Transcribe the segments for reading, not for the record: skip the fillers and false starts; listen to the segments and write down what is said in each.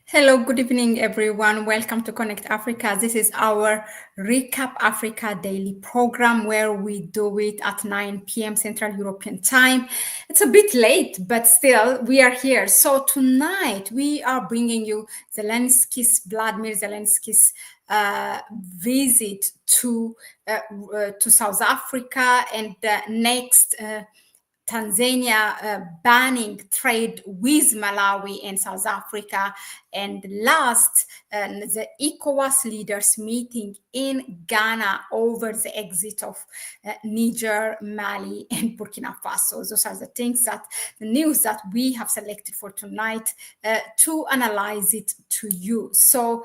Hello, good evening, everyone. Welcome to Connect Africa. This is our Recap Africa daily program where we do it at 9 p.m. Central European Time. It's a bit late, but still, we are here. So tonight, we are bringing you Vladimir Zelensky's visit to South Africa and next. Tanzania banning trade with Malawi and South Africa. And last, the Ecowas leaders meeting in Ghana over the exit of Niger, Mali, and Burkina Faso. Those are the news that we have selected for tonight to analyze it to you. So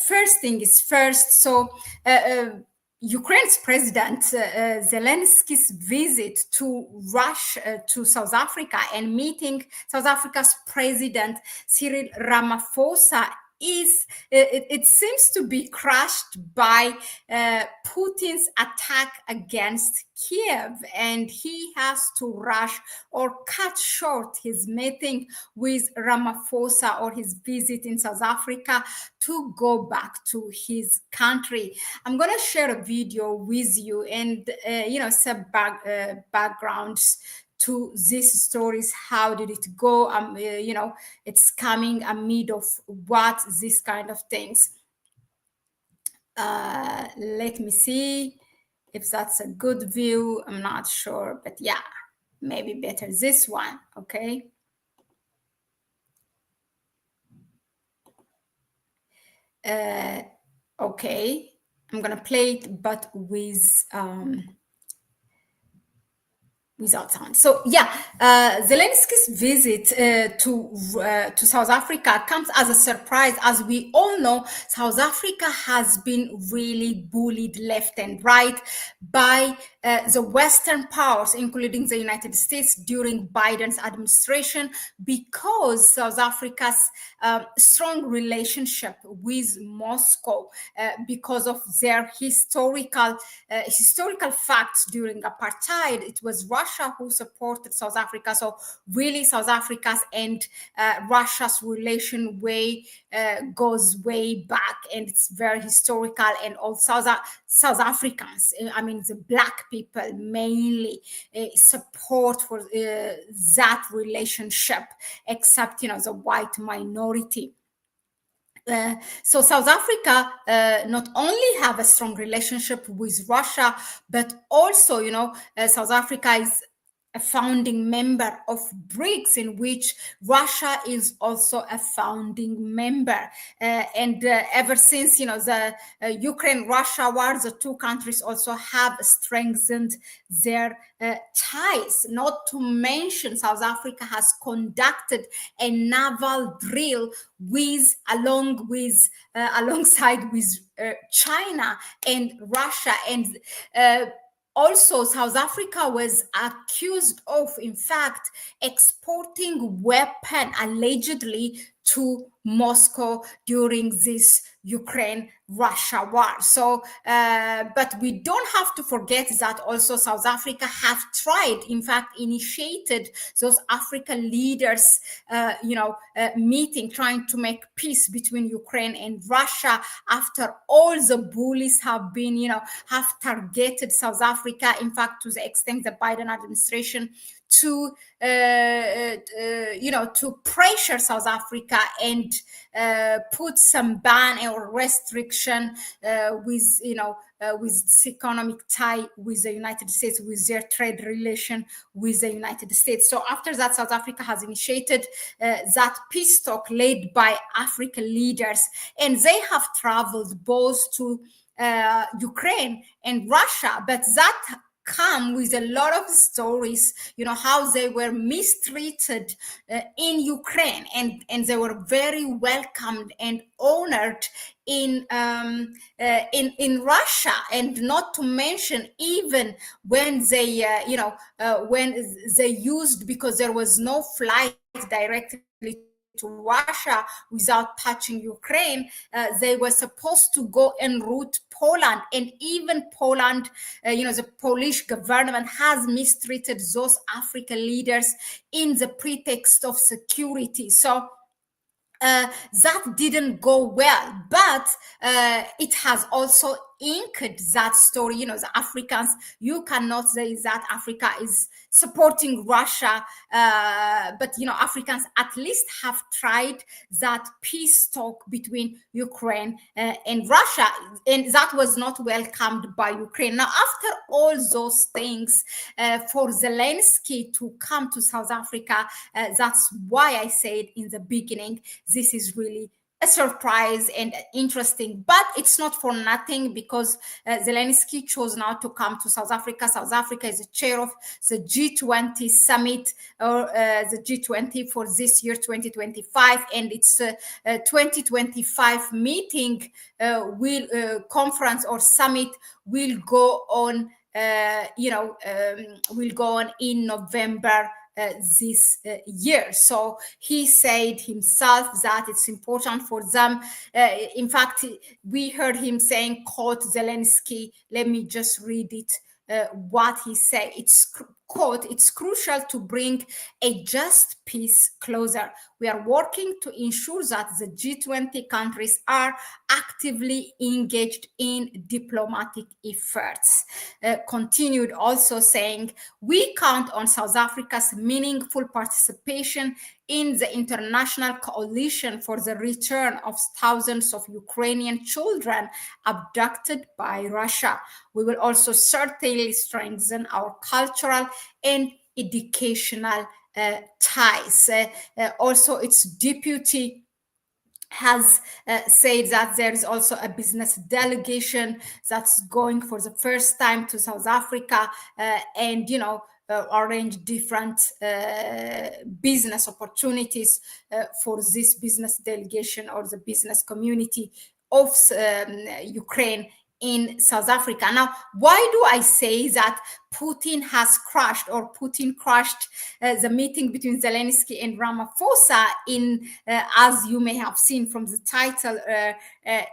first thing is first. So Ukraine's president Zelensky's visit to to South Africa and meeting South Africa's president Cyril Ramaphosa it seems to be crushed by Putin's attack against Kiev, and he has to rush or cut short his meeting with Ramaphosa or his visit in South Africa to go back to his country. I'm going to share a video with you and some backgrounds to these stories. How did it go? It's coming amid of what these kind of things. Let me see if that's a good view. I'm not sure, but yeah, maybe better this one. Okay. Okay, I'm gonna play it, but without sound. So yeah, Zelensky's visit to South Africa comes as a surprise. As we all know, South Africa has been really bullied left and right by the Western powers, including the United States, during Biden's administration, because South Africa's strong relationship with Moscow, because of their historical facts during apartheid. It was Russia who supported South Africa. So really, South Africa's and Russia's relation goes way back, and it's very historical. And all South Africans, I mean the Black people mainly, support for that relationship, except the white minority. So South Africa not only have a strong relationship with Russia, but also, South Africa is a founding member of BRICS, in which Russia is also a founding member. And ever since, the Ukraine-Russia war, the two countries also have strengthened their ties. Not to mention, South Africa has conducted a naval drill alongside with China and Russia, and also, South Africa was accused of, in fact, exporting weapons allegedly to Moscow during this Ukraine-Russia war. So, but we don't have to forget that also South Africa have tried, in fact, initiated those African leaders, meeting, trying to make peace between Ukraine and Russia after all the bullies have been, have targeted South Africa, in fact, to the extent the Biden administration to pressure South Africa and put some ban or restriction with its economic tie with the United States, with their trade relation with the United States. So after that, South Africa has initiated that peace talk led by African leaders, and they have traveled both to Ukraine and Russia, but that come with a lot of stories, how they were mistreated in Ukraine, and they were very welcomed and honored in Russia, and not to mention even when they when they used, because there was no flight directly to Russia without touching Ukraine, they were supposed to go en route Poland, and even Poland, the Polish government has mistreated those African leaders in the pretext of security. So that didn't go well, but it has also inked that story. The Africans, you cannot say that Africa is supporting Russia, but Africans at least have tried that peace talk between Ukraine and Russia, and that was not welcomed by Ukraine. Now, after all those things, for Zelensky to come to South Africa, that's why I said in the beginning, this is really a surprise and interesting, but it's not for nothing, because Zelensky chose now to come to South Africa. South Africa is the chair of the G20 summit, or the G20 for this year 2025, and it's 2025 meeting will conference or summit will go on will go on in November this year. So he said himself that it's important for them. In fact, we heard him saying, quote, Zelensky, let me just read it. What he said, quote, it's crucial to bring a just peace closer. We are working to ensure that the G20 countries are actively engaged in diplomatic efforts. Continued also saying, we count on South Africa's meaningful participation in the international coalition for the return of thousands of Ukrainian children abducted by Russia. We will also certainly strengthen our cultural and educational ties. Also, its deputy has said that there is also a business delegation that's going for the first time to South Africa, and arrange different business opportunities for this business delegation or the business community of Ukraine in South Africa. Now, why do I say that Putin crushed the meeting between Zelensky and Ramaphosa as you may have seen from the title,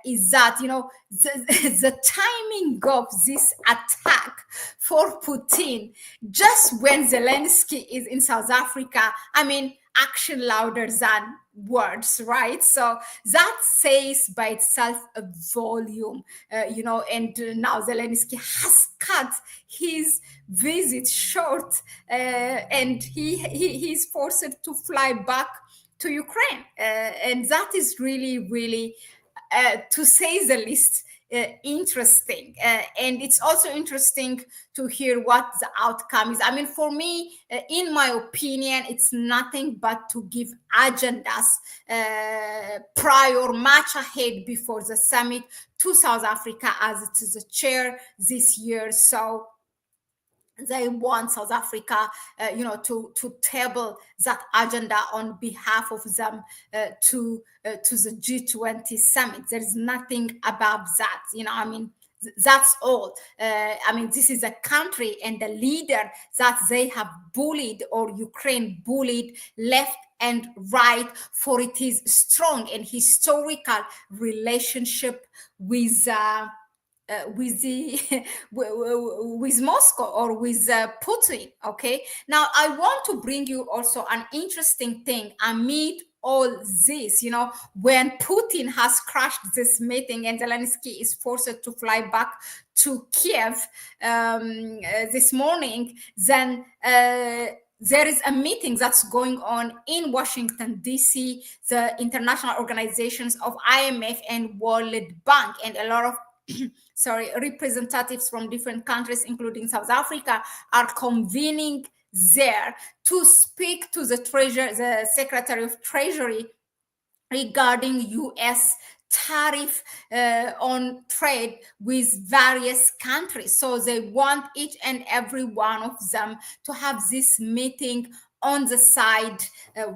is that, the timing of this attack for Putin, just when Zelensky is in South Africa, action louder than words, right? So that says by itself a volume, and now Zelensky has cut his visit short, and he's forced to fly back to Ukraine, and that is really, really, to say the least, interesting. And it's also interesting to hear what the outcome is. For me, in my opinion, it's nothing but to give agendas prior, much ahead before the summit to South Africa, as it is a chair this year. So they want South Africa, to table that agenda on behalf of them to the G20 summit. There is nothing above that. That's all. This is a country and a leader that they have bullied, or Ukraine bullied, left and right, for it is strong and historical relationship with with Moscow, or with Putin. Okay, now I want to bring you also an interesting thing amid all this. When Putin has crashed this meeting and Zelensky is forced to fly back to Kiev this morning, then there is a meeting that's going on in Washington, D.C., the international organizations of IMF and World Bank, and a lot of representatives from different countries, including South Africa, are convening there to speak to the Secretary of Treasury regarding U.S. tariff on trade with various countries. So they want each and every one of them to have this meeting on the side,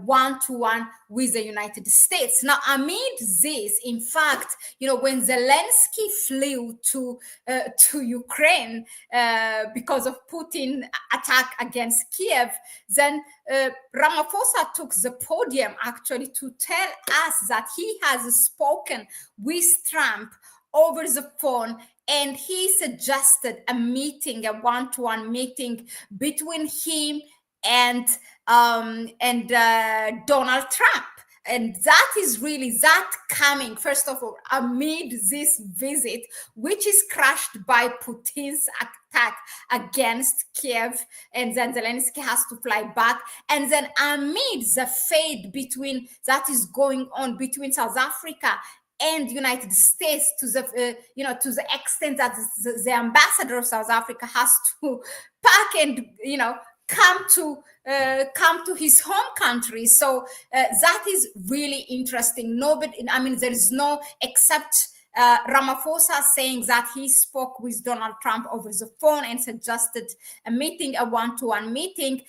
one-to-one with the United States. Now, amid this, in fact, when Zelensky flew to Ukraine because of Putin attack against Kiev, then Ramaphosa took the podium actually to tell us that he has spoken with Trump over the phone, and he suggested a one-to-one meeting between him and Donald Trump. and that is really that coming, first of all, amid this visit, which is crushed by Putin's attack against Kiev, and then Zelensky has to fly back, and then amid the fade between that is going on between South Africa and United States, to the to the extent that the ambassador of South Africa has to pack and come to his home country. So that is really interesting. Nobody, I mean, there is no, except Ramaphosa saying that he spoke with Donald Trump over the phone and suggested a meeting, a one-to-one meeting.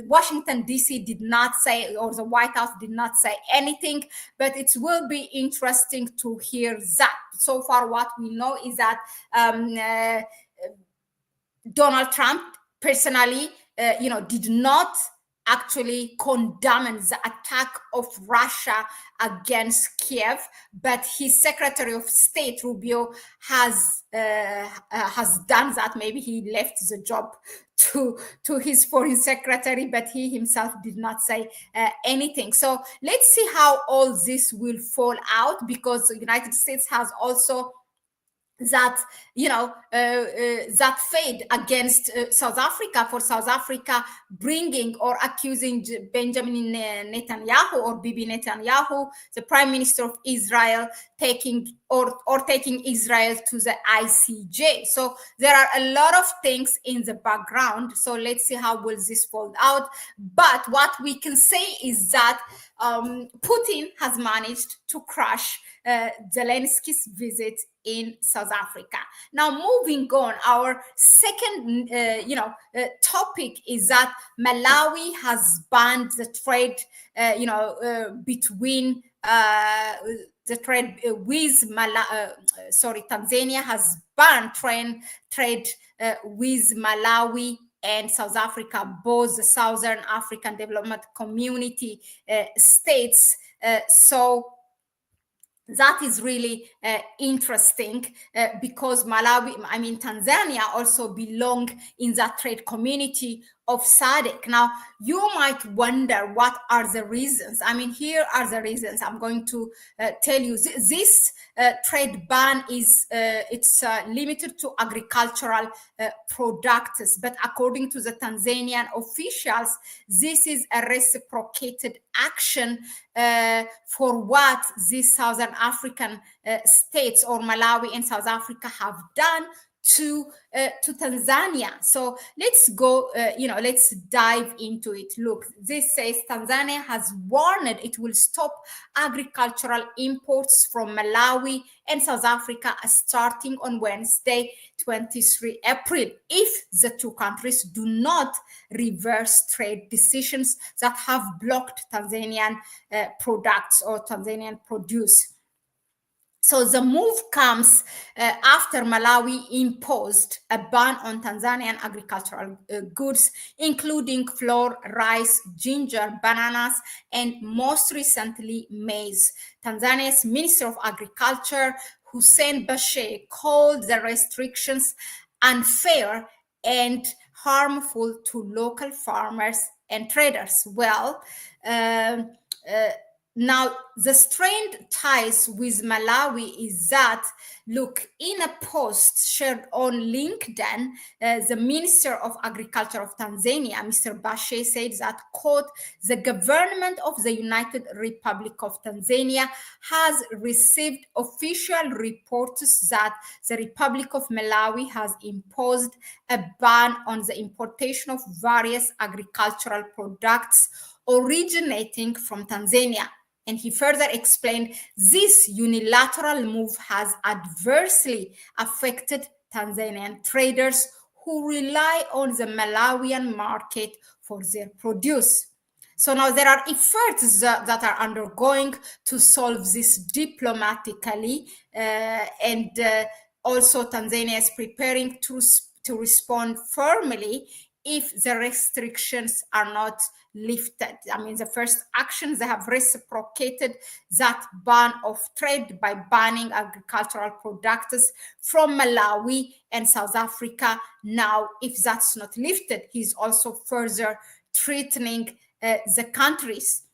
Washington, D.C. did not say, or the White House did not say anything, but it will be interesting to hear that. So far, what we know is that Donald Trump personally, did not actually condemn the attack of Russia against Kiev, but his Secretary of State Rubio has done that. Maybe he left the job to his foreign secretary, but he himself did not say anything. So let's see how all this will fall out, because the United States has also that that fade against South Africa, for South Africa bringing or accusing Benjamin Netanyahu, or Bibi Netanyahu, the Prime Minister of Israel, taking Israel to the ICJ. So there are a lot of things in the background. So let's see how will this fold out. But what we can say is that Putin has managed to crush Zelensky's visit in South Africa. Now, moving on, our second, topic is that Malawi has banned the trade, between the trade with Tanzania has banned trade with Malawi and South Africa, both the Southern African Development Community states. So that is really interesting because Tanzania also belong in that trade community of SADC. Now, you might wonder, what are the reasons? Here are the reasons. I'm going to tell you. This trade ban is it's limited to agricultural products, but according to the Tanzanian officials, this is a reciprocated action for what these Southern African states, or Malawi and South Africa, have done to Tanzania. So let's go, let's dive into it. Look, this says Tanzania has warned it will stop agricultural imports from Malawi and South Africa starting on Wednesday, 23 April, if the two countries do not reverse trade decisions that have blocked Tanzanian products or Tanzanian produce. So the move comes after Malawi imposed a ban on Tanzanian agricultural goods, including flour, rice, ginger, bananas, and most recently maize. Tanzania's Minister of Agriculture, Hussein Bashe, called the restrictions unfair and harmful to local farmers and traders. Well, now, the strained ties with Malawi is that, look, in a post shared on LinkedIn, the Minister of Agriculture of Tanzania, Mr. Bashe, said that, quote, the government of the United Republic of Tanzania has received official reports that the Republic of Malawi has imposed a ban on the importation of various agricultural products originating from Tanzania. And he further explained this unilateral move has adversely affected Tanzanian traders who rely on the Malawian market for their produce. So now there are efforts that are undergoing to solve this diplomatically, and also Tanzania is preparing to respond firmly if the restrictions are not lifted. The first actions, they have reciprocated that ban of trade by banning agricultural products from Malawi and South Africa. Now, if that's not lifted, he's also further threatening the countries.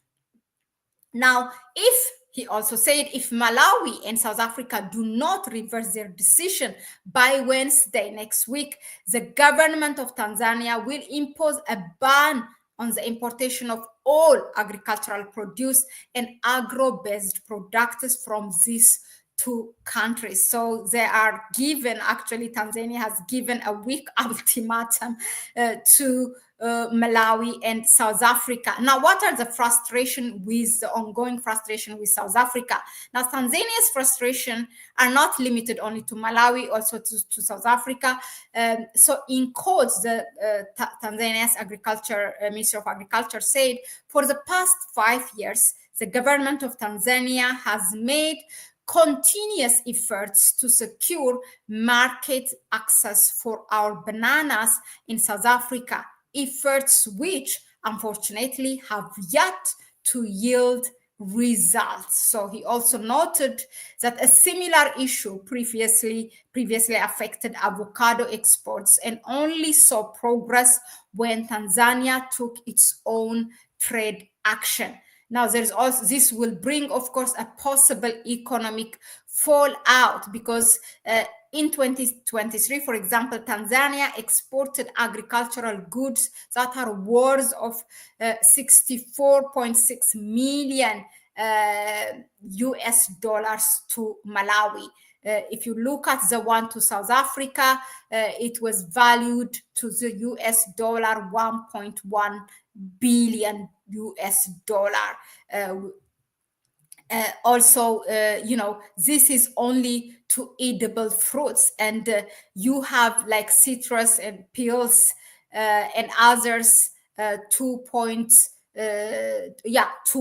Now, if he also said if Malawi and South Africa do not reverse their decision by Wednesday next week, the government of Tanzania will impose a ban on the importation of all agricultural produce and agro-based products from these two countries. So they are given, actually, Tanzania has given a weak ultimatum to Malawi and South Africa. Now, what are the ongoing frustration with South Africa? Now, Tanzania's frustration are not limited only to Malawi, also to South Africa. So, in quotes, the Tanzania's Minister of Agriculture said, for the past 5 years, the government of Tanzania has made continuous efforts to secure market access for our bananas in South Africa, efforts which unfortunately have yet to yield results. So he also noted that a similar issue previously affected avocado exports and only saw progress when Tanzania took its own trade action. Now, this will bring, of course, a possible economic fallout because in 2023, for example, Tanzania exported agricultural goods that are worth of 64.6 million US dollars to Malawi. If you look at the one to South Africa, it was valued to the US dollar 1.1 billion US dollar. Also, this is only to edible fruits, and you have like citrus and pills and others, 2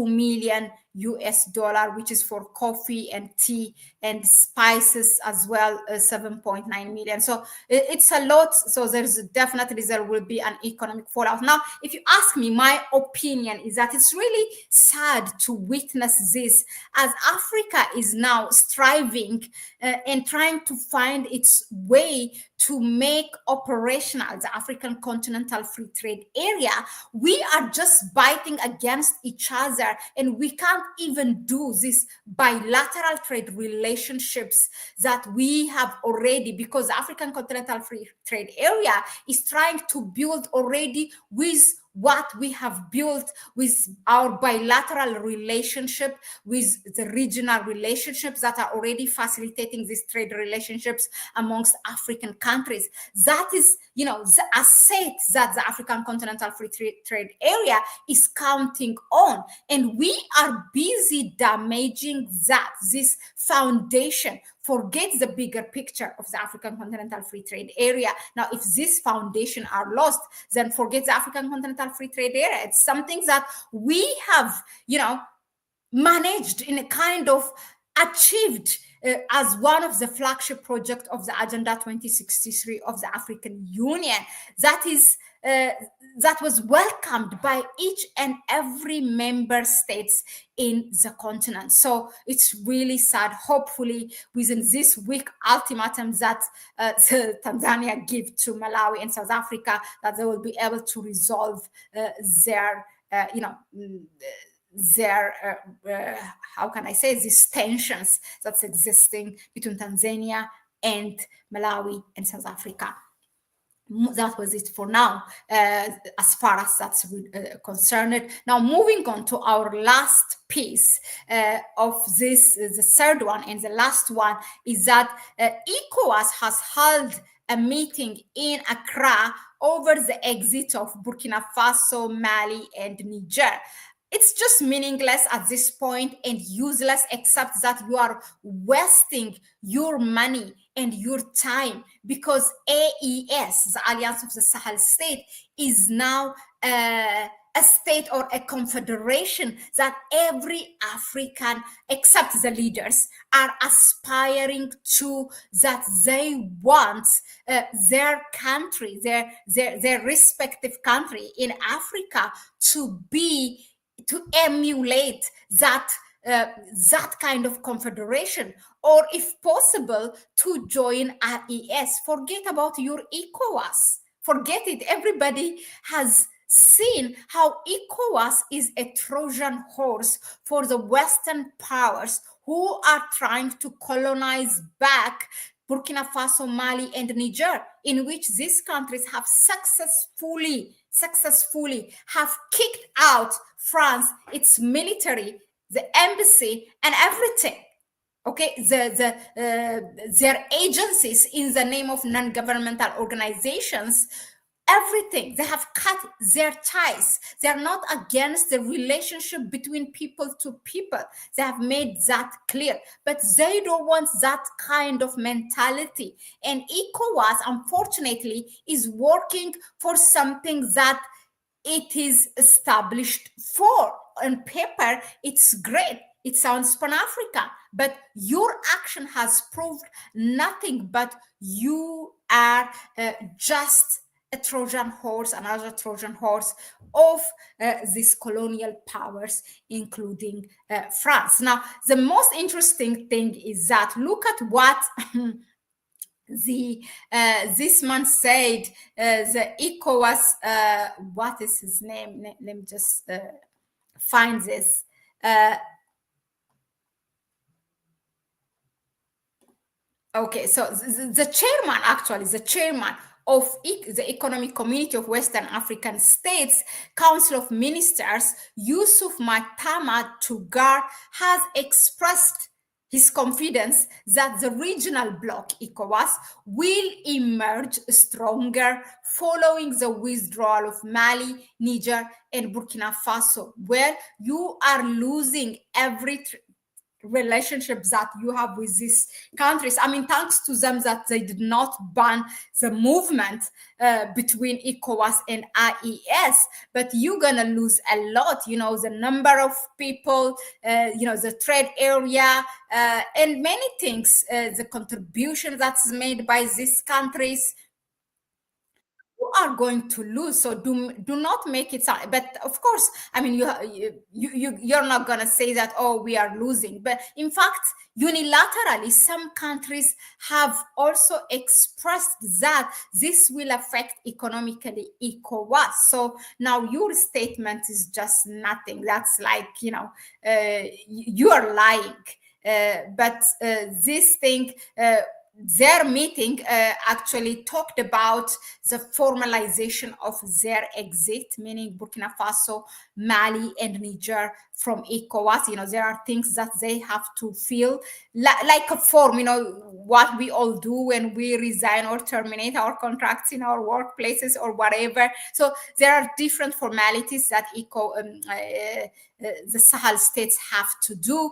million US dollar, which is for coffee and tea and spices as well, 7.9 million. So it's a lot. So there will be an economic fallout. Now, if you ask me, my opinion is that it's really sad to witness this, as Africa is now striving and trying to find its way to make operational the African Continental Free Trade Area. We are just biting against each other, and we can't even do these bilateral trade relationships that we have already, because the African Continental Free Trade Area is trying to build already with what we have built with our bilateral relationship with the regional relationships that are already facilitating these trade relationships amongst African countries. That is, the asset that the African Continental Free Trade Area is counting on. And we are busy damaging this foundation. Forget the bigger picture of the African Continental Free Trade Area. Now, if this foundation are lost, then forget the African Continental Free Trade Area. It's something that we have, managed in a kind of achieved as one of the flagship projects of the Agenda 2063 of the African Union. That was welcomed by each and every member states in the continent. So it's really sad. Hopefully, within this week ultimatum that Tanzania give to Malawi and South Africa, that they will be able to resolve their how can I say, these tensions that's existing between Tanzania and Malawi and South Africa. That was it for now, as far as that's concerned. Now, moving on to our last piece of this, the third one and the last one, is that Ecowas has held a meeting in Accra over the exit of Burkina Faso, Mali, and Niger. It's just meaningless at this point and useless, except that you are wasting your money and your time, because AES, the Alliance of the Sahel State, is now a state or a confederation that every African, except the leaders, are aspiring to, that they want their country, their respective country in Africa to emulate that kind of confederation, or if possible to join AES. Forget about your Ecowas. Forget it. Everybody has seen how ECOWAS is a Trojan horse for the Western powers who are trying to colonize back Burkina Faso, Mali, and Niger, in which these countries have successfully have kicked out France, its military, the embassy, and everything. Okay, their agencies in the name of non-governmental organizations, everything. They have cut their ties. They are not against the relationship between people to people. They have made that clear, but they don't want that kind of mentality. And ECOWAS, unfortunately, is working for something that it is established for. On paper, it's great. It sounds Pan-Africa, but your action has proved nothing but you are just a Trojan horse, another Trojan horse of these colonial powers, including France. Now, the most interesting thing is that look at what this man said. The ECOWAS, what is his name? Let me just find this. Okay, so the chairman of the Economic Community of Western African States, Council of Ministers, Yusuf Mahtama Tugar, has expressed his confidence that the regional bloc, ECOWAS, will emerge stronger following the withdrawal of Mali, Niger, and Burkina Faso, where you are losing every relationships that you have with these countries. I mean, thanks to them that they did not ban the movement between ECOWAS and IES, but you're gonna lose a lot, the number of people, the trade area, and many things, the contribution that's made by these countries. You are going to lose, so do not make it sound. But of course, I mean, you're not going to say that, oh, we are losing. But in fact, unilaterally, some countries have also expressed that this will affect economically ECOWAS. So now your statement is just nothing. That's like, you are lying. But this thing, their meeting actually talked about the formalization of their exit, meaning Burkina Faso, Mali, and Niger from ECOWAS. There are things that they have to fill like a form, what we all do when we resign or terminate our contracts in our workplaces or whatever. So there are different formalities that the Sahel states have to do.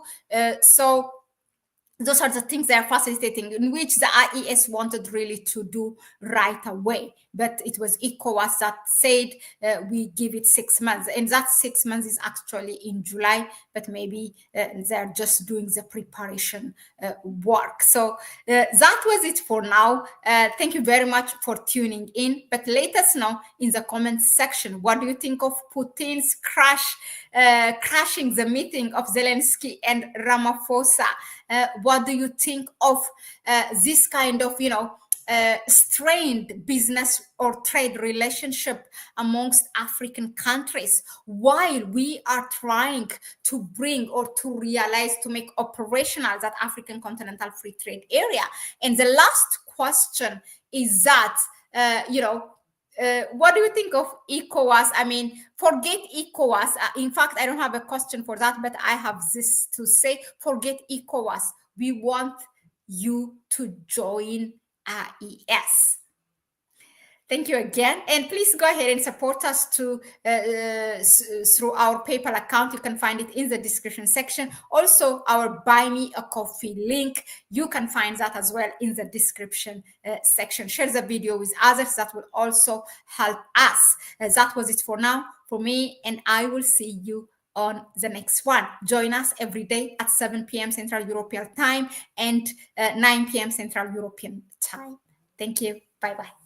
So those are the things they are facilitating, in which the IES wanted really to do right away. But it was ECOWAS that said we give it 6 months. And that 6 months is actually in July, but maybe they're just doing the preparation work. So that was it for now. Thank you very much for tuning in. But let us know in the comments section, what do you think of Putin's crashing the meeting of Zelensky and Ramaphosa? What do you think of this kind of, strained business or trade relationship amongst African countries, while we are trying to bring or to realize, to make operational that African Continental Free Trade Area? And the last question is that, what do you think of ECOWAS? I mean, forget ECOWAS. In fact, I don't have a question for that, but I have this to say. Forget ECOWAS. We want you to join IES. Thank you again. And please go ahead and support us through our PayPal account. You can find it in the description section. Also, our Buy Me a Coffee link, you can find that as well in the description section. Share the video with others. That will also help us. That was it for now for me, and I will see you on the next one. Join us every day at 7 p.m. Central European Time and 9 p.m. Central European Time. Thank you. Bye-bye.